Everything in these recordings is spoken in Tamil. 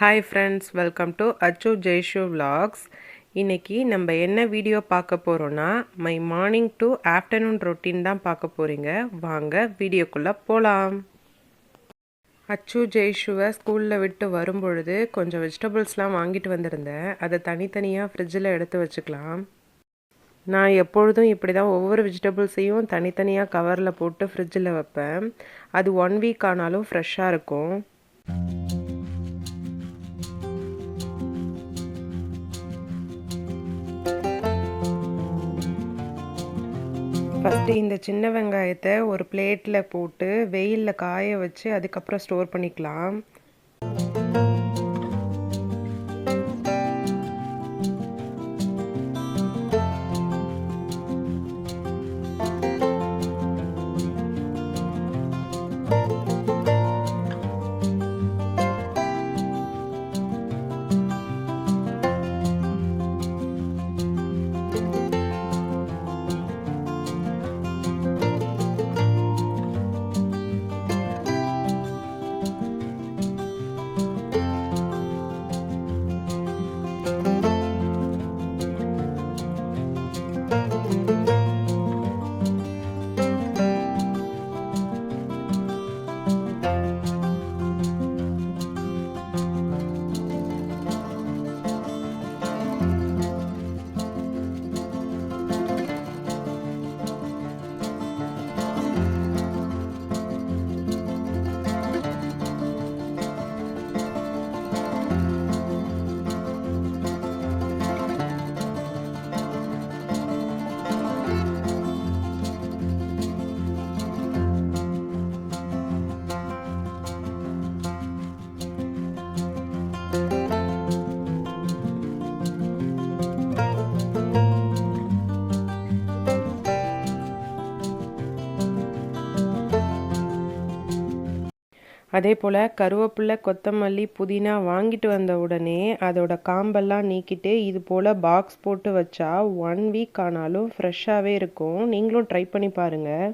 ஹாய் ஃப்ரெண்ட்ஸ், வெல்கம் டு அச்சு ஜெய்ஷு vlogs. இன்றைக்கி நம்ம என்ன வீடியோ பார்க்க போகிறோன்னா my morning to afternoon routine தான் பார்க்க போகிறீங்க. வாங்க வீடியோக்குள்ளே போகலாம். அச்சு ஜெய்ஷுவை ஸ்கூலில் விட்டு வரும்பொழுது கொஞ்சம் வெஜிடபிள்ஸ்லாம் வாங்கிட்டு வந்திருந்தேன். அதை தனித்தனியாக ஃப்ரிட்ஜில் எடுத்து வச்சுக்கலாம். நான் எப்பொழுதும் இப்படி தான் ஒவ்வொரு வெஜிடபிள்ஸையும் தனித்தனியாக கவரில் போட்டு ஃப்ரிட்ஜில் வைப்பேன். அது 1 வீக் ஆனாலும் ஃப்ரெஷ்ஷாக இருக்கும். ஃபஸ்ட்டு இந்த சின்ன வெங்காயத்தை ஒரு பிளேட்டில் போட்டு வெயிலில் காய வச்சு அதுக்கப்புறம் ஸ்டோர் பண்ணிக்கலாம். அதே போல் கருவேப்பிலை, கொத்தமல்லி, புதினா வாங்கிட்டு வந்த உடனே அதோட காம்பெல்லாம் நீக்கிட்டு இது போல் பாக்ஸ் போட்டு வச்சா 1 வீக் ஆனாலும் ஃப்ரெஷ்ஷாகவே இருக்கும். நீங்களும் ட்ரை பண்ணி பாருங்கள்.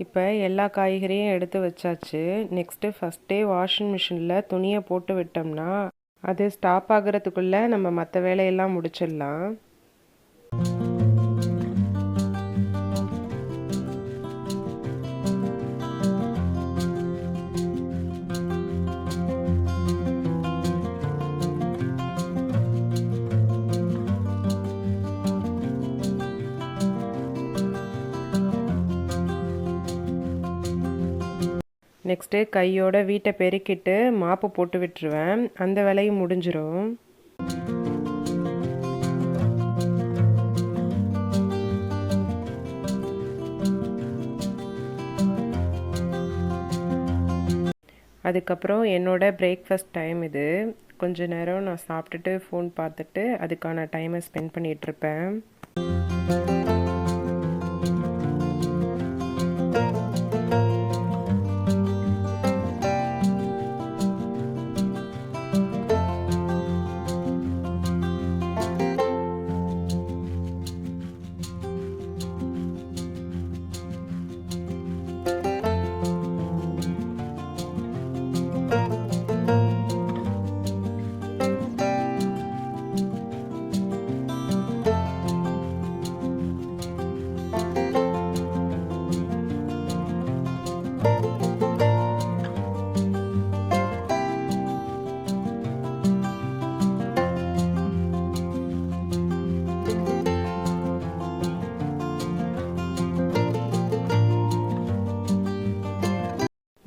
இப்போ எல்லா காய்கறியும் எடுத்து வச்சாச்சு. நெக்ஸ்ட்டு ஃபஸ்ட்டே வாஷிங் மிஷினில் துணியை போட்டு விட்டோம்னா அது ஸ்டாப் ஆகிறதுக்குள்ளே நம்ம மற்ற வேலையெல்லாம் முடிச்சிடலாம். நெக்ஸ்ட்டு கையோட வீட்டை பெருக்கிட்டு மாப்பு போட்டு விட்டுருவேன். அந்த வேலையும் முடிஞ்சிடும். அதுக்கப்புறம் என்னோட பிரேக்ஃபாஸ்ட் டைம் இது. கொஞ்ச நேரம் நான் சாப்பிட்டுட்டு ஃபோன் பார்த்துட்டு அதுக்கான டைமை ஸ்பெண்ட் பண்ணிகிட்ருப்பேன்.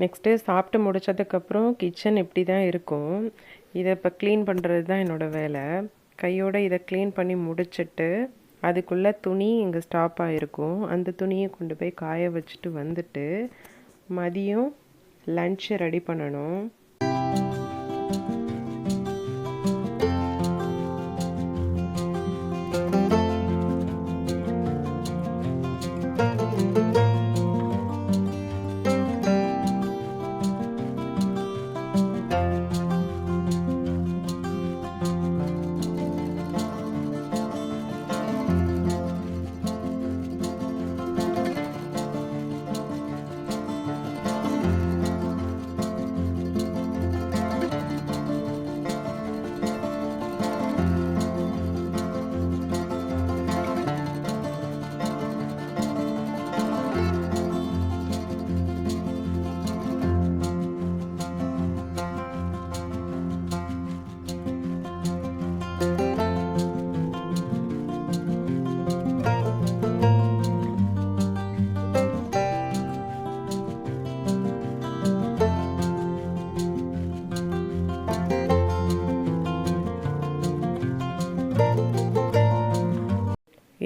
நெக்ஸ்ட்டு சாப்பிட்டு முடித்ததுக்கப்புறம் கிச்சன் இப்படி தான் இருக்கும். இதை இப்போ க்ளீன் பண்ணுறது தான் என்னோடய வேலை. கையோடு இதை க்ளீன் பண்ணி முடிச்சுட்டு அதுக்குள்ளே துணி இங்கே ஸ்டாப் ஆகிருக்கும். அந்த துணியை கொண்டு போய் காய வச்சுட்டு வந்துட்டு மதியம் லன்ச்சு ரெடி பண்ணணும்.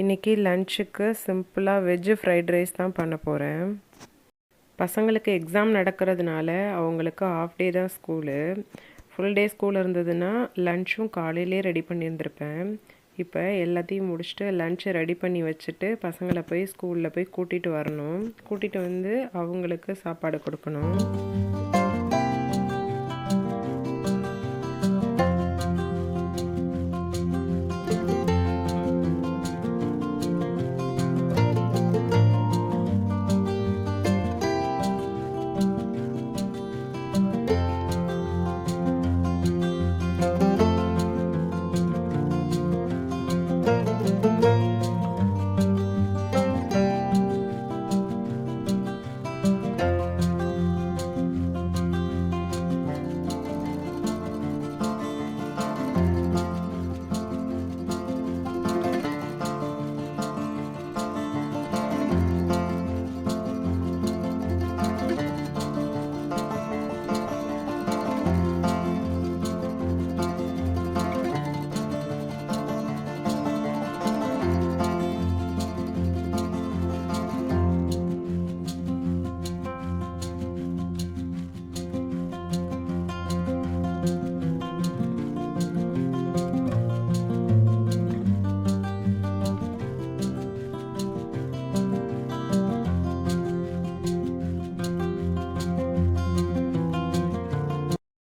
இன்றைக்கி லன்ச்சுக்கு சிம்பிளாக வெஜ்ஜு ஃப்ரைட் ரைஸ் தான் பண்ண போகிறேன். பசங்களுக்கு எக்ஸாம் நடக்கிறதுனால அவங்களுக்கு ஆஃப் டே தான் ஸ்கூலு. ஃபுல் டே ஸ்கூல் இருந்ததுன்னா லன்ச்சும் காலையிலே ரெடி பண்ணியிருந்திருப்பேன். இப்போ எல்லாத்தையும் முடிச்சுட்டு லன்ச்சை ரெடி பண்ணி வச்சுட்டு பசங்களை போய் ஸ்கூலில் போய் கூட்டிகிட்டு வரணும். கூட்டிகிட்டு வந்து அவங்களுக்கு சாப்பாடு கொடுக்கணும்.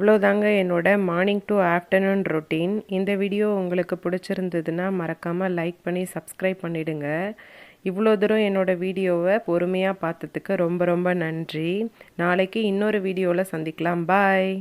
இவ்வளோதாங்க என்னோட மார்னிங் டு ஆஃப்டர்நூன் ரொட்டீன். இந்த வீடியோ உங்களுக்கு பிடிச்சிருந்ததுன்னா மறக்காமல் லைக் பண்ணி சப்ஸ்கிரைப் பண்ணிவிடுங்க. இவ்வளோ தூரம் என்னோடய வீடியோவை பொறுமையாக பார்த்ததுக்கு ரொம்ப ரொம்ப நன்றி. நாளைக்கு இன்னொரு வீடியோவில் சந்திக்கலாம். பாய்.